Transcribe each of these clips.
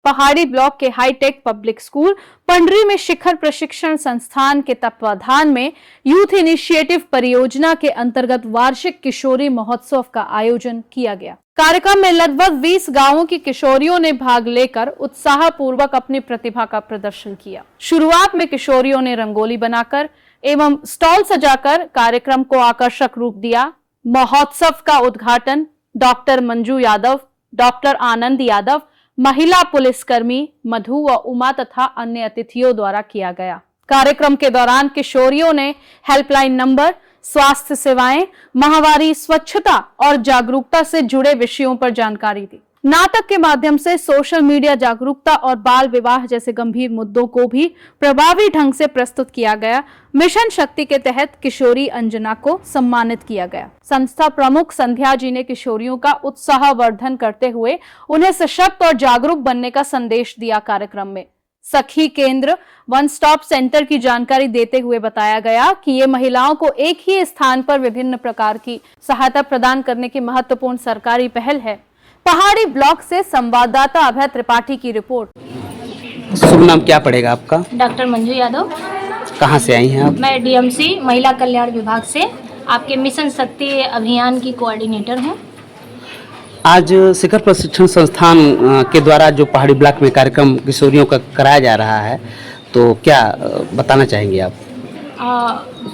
पहाड़ी ब्लॉक के hi tech public school Pandri में शिखर प्रशिक्षण संस्थान के तत्वाधान में यूथ इनिशिएटिव परियोजना के अंतर्गत वार्षिक किशोरी महोत्सव का आयोजन किया गया। कार्यक्रम में लगभग 20 गांवों की किशोरियों ने भाग लेकर उत्साहपूर्वक अपनी प्रतिभा का प्रदर्शन किया। शुरुआत में किशोरियों ने रंगोली बनाकर एवं स्टॉल सजाकर कार्यक्रम को आकर्षक रूप दिया। महोत्सव का उद्घाटन डॉक्टर मंजू यादव, डॉक्टर आनंद यादव, महिला पुलिसकर्मी मधु व उमा तथा अन्य अतिथियों द्वारा किया गया। कार्यक्रम के दौरान किशोरियों ने हेल्पलाइन नंबर, स्वास्थ्य सेवाएं, माहवारी, स्वच्छता और जागरूकता से जुड़े विषयों पर जानकारी दी। नाटक के माध्यम से सोशल मीडिया जागरूकता और बाल विवाह जैसे गंभीर मुद्दों को भी प्रभावी ढंग से प्रस्तुत किया गया। मिशन शक्ति के तहत किशोरी अंजना को सम्मानित किया गया। संस्था प्रमुख संध्या जी ने किशोरियों का उत्साहवर्धन करते हुए उन्हें सशक्त और जागरूक बनने का संदेश दिया। कार्यक्रम में सखी केंद्र वन स्टॉप सेंटर की जानकारी देते हुए बताया गया कि ये महिलाओं को एक ही स्थान पर विभिन्न प्रकार की सहायता प्रदान करने की महत्वपूर्ण सरकारी पहल है। पहाड़ी ब्लॉक से संवाददाता अभय त्रिपाठी की रिपोर्ट। शुभ नाम क्या पड़ेगा आपका? डॉक्टर मंजू यादव। कहाँ से आई हैं आप? मैं डीएमसी महिला कल्याण विभाग से आपके मिशन शक्ति अभियान की कोऑर्डिनेटर हूँ। आज शिखर प्रशिक्षण संस्थान के द्वारा जो पहाड़ी ब्लॉक में कार्यक्रम किशोरियों का कराया जा रहा है, तो क्या बताना चाहेंगे आप?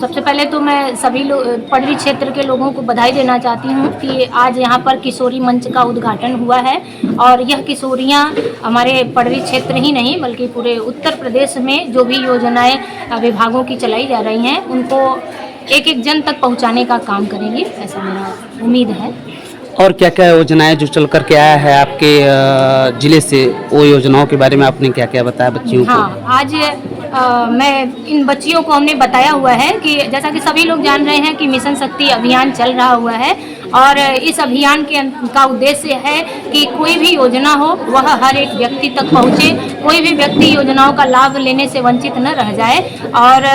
सबसे पहले तो मैं सभी पडरी क्षेत्र के लोगों को बधाई देना चाहती हूँ कि आज यहाँ पर किशोरी मंच का उद्घाटन हुआ है और यह किशोरियाँ हमारे पडरी क्षेत्र ही नहीं बल्कि पूरे उत्तर प्रदेश में जो भी योजनाएं विभागों की चलाई जा रही हैं उनको एक एक जन तक पहुँचाने का काम करेंगे, ऐसा मेरा उम्मीद है। और क्या क्या योजनाएं जो चल करके आया है आपके जिले से, वो योजनाओं के बारे में आपने क्या क्या बताया बच्चियों को? हाँ, आज मैं इन बच्चियों को हमने बताया हुआ है कि जैसा कि सभी लोग जान रहे हैं कि मिशन शक्ति अभियान चल रहा हुआ है और इस अभियान का उद्देश्य है कि कोई भी योजना हो वह हर एक व्यक्ति तक पहुँचे, कोई भी व्यक्ति योजनाओं का लाभ लेने से वंचित न रह जाए। और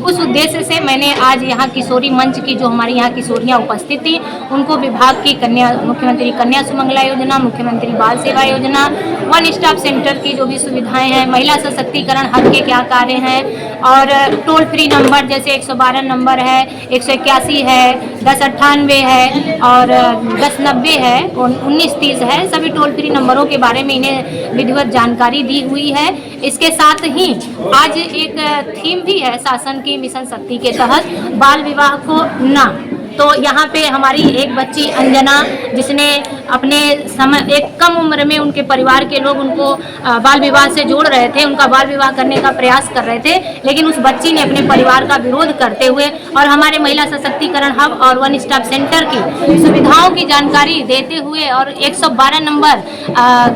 उस उद्देश्य से मैंने आज यहाँ किशोरी मंच की जो हमारी यहाँ किशोरियाँ उपस्थित थी उनको विभाग की मुख्यमंत्री कन्या सुमंगला योजना, मुख्यमंत्री बाल सेवा योजना, वन स्टॉप सेंटर की जो भी सुविधाएं हैं, महिला सशक्तिकरण हब के क्या कार्य हैं और टोल फ्री नंबर जैसे 112 नंबर है, 181 है, 1098 है और 1090 है और 1930 है, सभी टोल फ्री नंबरों के बारे में इन्हें विधिवत जानकारी दी हुई है। इसके साथ ही आज एक थीम भी है शासन की मिशन शक्ति के तहत, बाल विवाह को ना। तो यहाँ पे हमारी एक बच्ची अंजना जिसने अपने समय एक कम उम्र में उनके परिवार के लोग उनको बाल विवाह से जोड़ रहे थे, उनका बाल विवाह करने का प्रयास कर रहे थे, लेकिन उस बच्ची ने अपने परिवार का विरोध करते हुए और हमारे महिला सशक्तिकरण हब और वन स्टॉप सेंटर की सुविधाओं की जानकारी देते हुए और 112 नंबर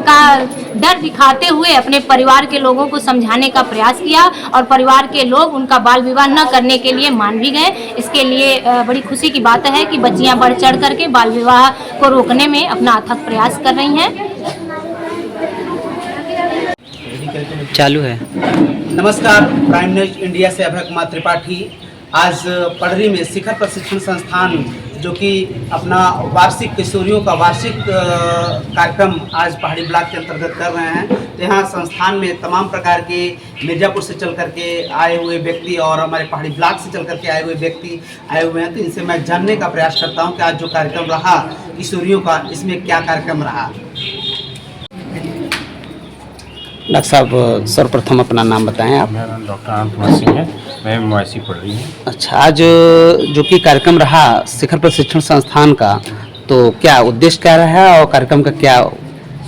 का डर दिखाते हुए अपने परिवार के लोगों को समझाने का प्रयास किया और परिवार के लोग उनका बाल विवाह न करने के लिए मान भी गए। इसके लिए बड़ी खुशी की बात है कि बच्चियां बढ़ चढ़ करके बाल विवाह को रोकने में अपना अथक प्रयास कर रही हैं। चालू है। नमस्कार, प्राइम न्यूज इंडिया से अभय कुमार त्रिपाठी। आज पडरी में शिखर प्रशिक्षण संस्थान जो कि अपना वार्षिक किशोरियों का वार्षिक कार्यक्रम आज पहाड़ी ब्लॉक के अंतर्गत कर रहे हैं। तो यहाँ संस्थान में तमाम प्रकार के मिर्जापुर से चल करके आए हुए व्यक्ति और हमारे पहाड़ी ब्लॉक से चल करके आए हुए व्यक्ति आए हुए हैं। तो इनसे मैं जानने का प्रयास करता हूँ कि आज जो कार्यक्रम रहा किशोरियों का, इसमें क्या कार्यक्रम रहा। डॉक्टर साहब, सर्वप्रथम अपना नाम बताएं आप। मेरा नाम डॉक्टर आनंद कुमार सिंह है, मैं मवासी पढ़ रही हूँ। अच्छा, आज जो कि कार्यक्रम रहा शिखर प्रशिक्षण संस्थान का, तो क्या उद्देश्य क्या रहा है और कार्यक्रम का क्या?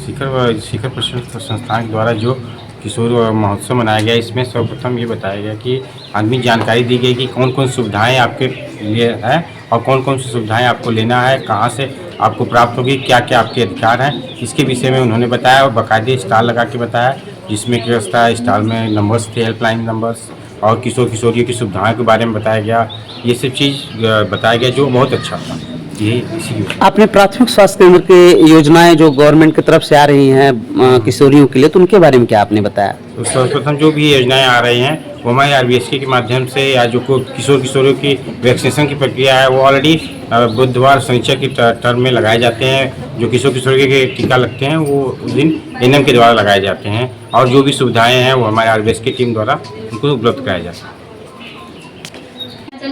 शिखर प्रशिक्षण संस्थान के द्वारा जो किशोर महोत्सव मनाया गया, इसमें सर्वप्रथम ये बताया गया कि आदमी जानकारी दी गई कि कौन कौन सुविधाएं आपके लिए है और कौन कौन सी सुविधाएं आपको लेना है, कहाँ से आपको प्राप्त होगी, क्या क्या आपके अधिकार हैं, इसके विषय में उन्होंने बताया और बाकायदे स्टॉल लगा के बताया, जिसमें क्या होता है स्टॉल में नंबर्स थे, हेल्पलाइन नंबर्स और किशोर किशोरियों की सुविधाओं के बारे में बताया गया। ये सब चीज़ बताया गया जो बहुत अच्छा था। ये इसी की आपने प्राथमिक स्वास्थ्य केंद्र की योजनाएं जो गवर्नमेंट की तरफ से आ रही हैं किशोरियों के लिए, तो उनके बारे में क्या आपने बताया? तो सर्वप्रथम जो भी योजनाएं आ रही हैं वो हमारे RBSK के माध्यम से, या जो किशोरियों की वैक्सीनेशन की प्रक्रिया है वो ऑलरेडी बुधवार शनिचर की टर्म में लगाए जाते हैं। जो किशोरियों के टीका लगते हैं वो उस दिन NM के द्वारा लगाए जाते हैं, और जो भी सुविधाएं हैं वो हमारे RBSK टीम द्वारा उनको उपलब्ध कराया जाता है।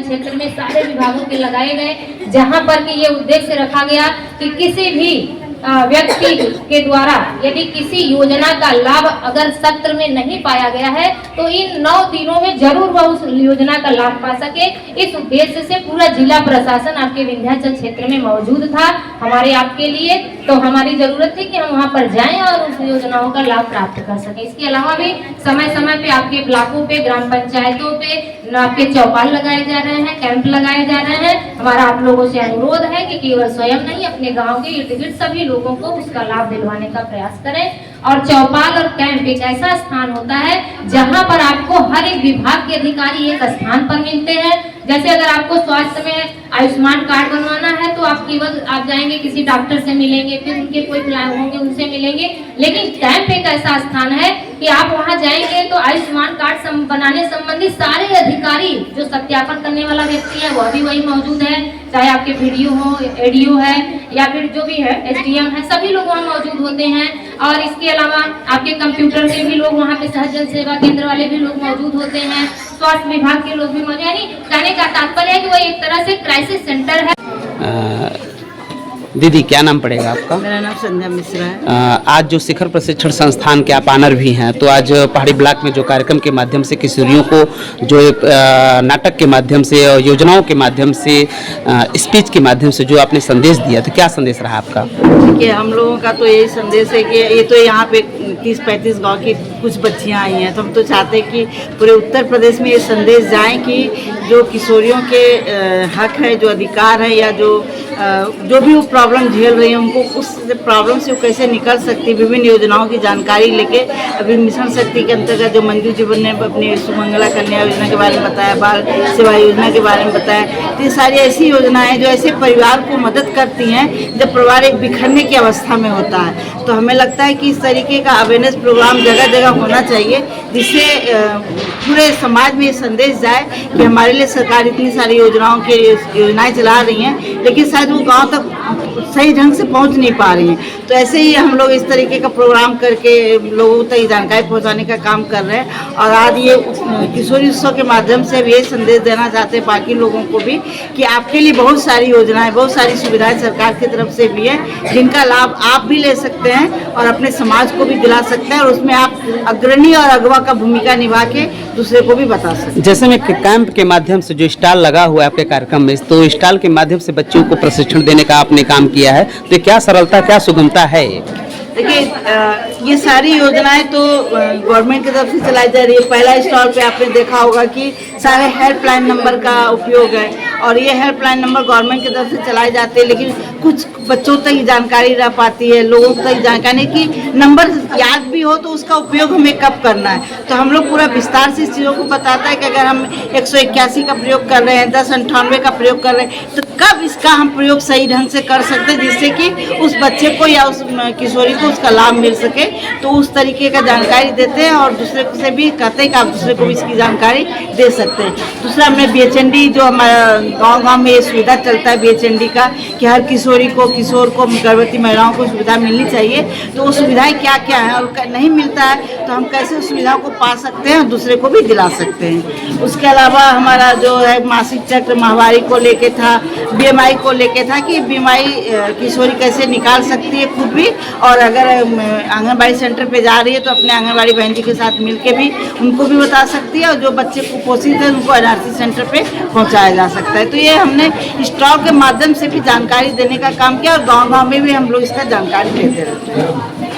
क्षेत्र में सारे विभागों के लगाए गए, जहां पर कि ये उद्देश्य रखा गया कि किसी भी व्यक्ति के द्वारा यदि किसी योजना का लाभ अगर सत्र में नहीं पाया गया है तो इन 9 दिनों में जरूर वह उस योजना का लाभ पा सके। इस उद्देश्य से पूरा जिला प्रशासन आपके विंध्याचल क्षेत्र में मौजूद था हमारे आपके लिए, तो हमारी जरूरत थी कि हम वहां पर जाएं और उस योजनाओं का लाभ प्राप्त कर सकें। इसके अलावा भी समय समय पे आपके ब्लॉकों पे, ग्राम पंचायतों पे आपके चौपाल लगाए जा रहे हैं, कैंप लगाए जा रहे हैं। हमारा आप लोगों से अनुरोध है कि केवल स्वयं नहीं, अपने गाँव के इर्द गिर्द सभी लोगों को उसका लाभ दिलवाने का प्रयास करें। और चौपाल और कैंप एक ऐसा स्थान होता है जहां पर आपको हर एक विभाग के अधिकारी एक स्थान पर मिलते हैं। जैसे अगर आपको स्वास्थ्य में आयुष्मान कार्ड बनवाना है तो आप केवल आप जाएंगे किसी डॉक्टर से मिलेंगे, फिर उनके कोई प्लान होंगे उनसे मिलेंगे। लेकिन कैंप एक ऐसा स्थान है कि आप वहां जाएंगे तो आयुष्मान कार्ड बनाने संबंधी सारे अधिकारी, जो सत्यापन करने वाला व्यक्ति है वह भी वही मौजूद है, चाहे आपके VDO हो, ADO है या फिर जो भी है SDM है, सभी लोग वहाँ मौजूद होते हैं। और इसके अलावा आपके कंप्यूटर के भी लोग वहाँ पे, सहजन सेवा केंद्र वाले भी लोग मौजूद होते हैं, स्वास्थ्य विभाग के लोग भी मौजूद। यानी कहने का तात्पर्य है कि वह एक तरह से क्राइसिस सेंटर है। दीदी क्या नाम पड़ेगा आपका? मेरा नाम संध्या मिश्रा है। आज जो शिखर प्रशिक्षण संस्थान के आप ऑनर भी हैं, तो आज पहाड़ी ब्लॉक में जो कार्यक्रम के माध्यम से किशोरियों को जो एक नाटक के माध्यम से और योजनाओं के माध्यम से, स्पीच के माध्यम से जो आपने संदेश दिया, तो क्या संदेश रहा आपका? देखिए, हम लोगों का तो यही संदेश है कि ये तो यहाँ पे 30-35 गांव की कुछ बच्चियाँ आई हैं, तो हम तो चाहते हैं कि पूरे उत्तर प्रदेश में ये संदेश जाए कि जो किशोरियों के हक है, जो अधिकार है, या जो भी वो प्रॉब्लम झेल रही है उनको उस प्रॉब्लम से वो कैसे निकल सकती है, विभिन्न योजनाओं की जानकारी लेके। अभी मिशन शक्ति के अंतर्गत जो मंजू जीवन ने अपनी सुमंगला कन्या योजना के बारे में बताया, बाल सेवा योजना के बारे में बताया, तो ये सारी ऐसी योजनाएं जो ऐसे परिवार को मदद करती हैं जब परिवार एक बिखरने की अवस्था में होता है। तो हमें लगता है कि इस तरीके का अवेयरनेस प्रोग्राम जगह जगह होना चाहिए, जिससे पूरे समाज में ये संदेश जाए कि हमारे लिए सरकार इतनी सारी योजनाएं चला रही हैं, लेकिन शायद वो गांव तक सही ढंग से पहुंच नहीं पा रही हैं। तो ऐसे ही हम लोग इस तरीके का प्रोग्राम करके लोगों तक जानकारी पहुंचाने का काम कर रहे हैं। और आज ये किशोरी उत्सव के माध्यम से भी ये संदेश देना चाहते हैं बाकी लोगों को भी कि आपके लिए बहुत सारी योजनाएं, बहुत सारी सुविधाएं सरकार की तरफ से भी है, जिनका लाभ आप भी ले सकते हैं और अपने समाज को भी दिला सकते हैं, और उसमें आप अग्रणी और अगवा का भूमिका निभा के दूसरे को भी बता सकते हैं। जैसे में कैंप के माध्यम से जो स्टॉल लगा हुआ है आपके कार्यक्रम में, तो स्टॉल के माध्यम से बच्चों को प्रशिक्षण देने का आपने काम किया है, तो क्या सरलता, क्या सुगमता है? देखिए, ये सारी योजनाएं तो गवर्नमेंट की तरफ से चलाई जा रही है। पहला स्टॉल पे आपने देखा होगा कि सारे हेल्पलाइन नंबर का उपयोग है, और ये हेल्पलाइन नंबर गवर्नमेंट की तरफ से चलाए जाते हैं, लेकिन कुछ बच्चों तक ही जानकारी रह पाती है, लोगों तक जानकारी कि नंबर याद भी हो तो उसका उपयोग हमें कब करना है। तो हम लोग पूरा विस्तार से इस चीज़ों को बताता है कि अगर हम 181 का प्रयोग कर रहे हैं, 1098 का प्रयोग कर रहे हैं, तो कब इसका हम प्रयोग सही ढंग से कर सकते हैं, जिससे कि उस बच्चे को या उस किशोरी को उसका लाभ मिल सके। तो उस तरीके का जानकारी देते हैं, और दूसरे से भी कहते हैं कि आप दूसरे को भी इसकी जानकारी दे सकते हैं। दूसरा, हमने BHND, जो हमारा गांव-गांव में ये सुविधा चलता है BHND का, कि हर किशोर को, गर्भवती महिलाओं को सुविधा मिलनी चाहिए। तो वो सुविधाएं क्या क्या हैं और नहीं मिलता है, तो हम कैसे उस सुविधाओं को पा सकते हैं और दूसरे को भी दिला सकते हैं। उसके अलावा हमारा जो है मासिक चक्र, माहवारी को लेके था, BMI को लेके था कि BMI किशोरी कैसे निकाल सकती है खुद भी, और अगर आंगनबाड़ी सेंटर पे जा रही है तो अपने आंगनबाड़ी बहन जी के साथ मिलके भी उनको भी बता सकती है, और जो बच्चे कुपोषित है उनको NRC सेंटर पे पहुंचाया जा सकता है। तो ये हमने स्टॉल के माध्यम से भी जानकारी देने का काम किया, और गांव-गांव में भी हम लोग इसका जानकारी देते रहते हैं।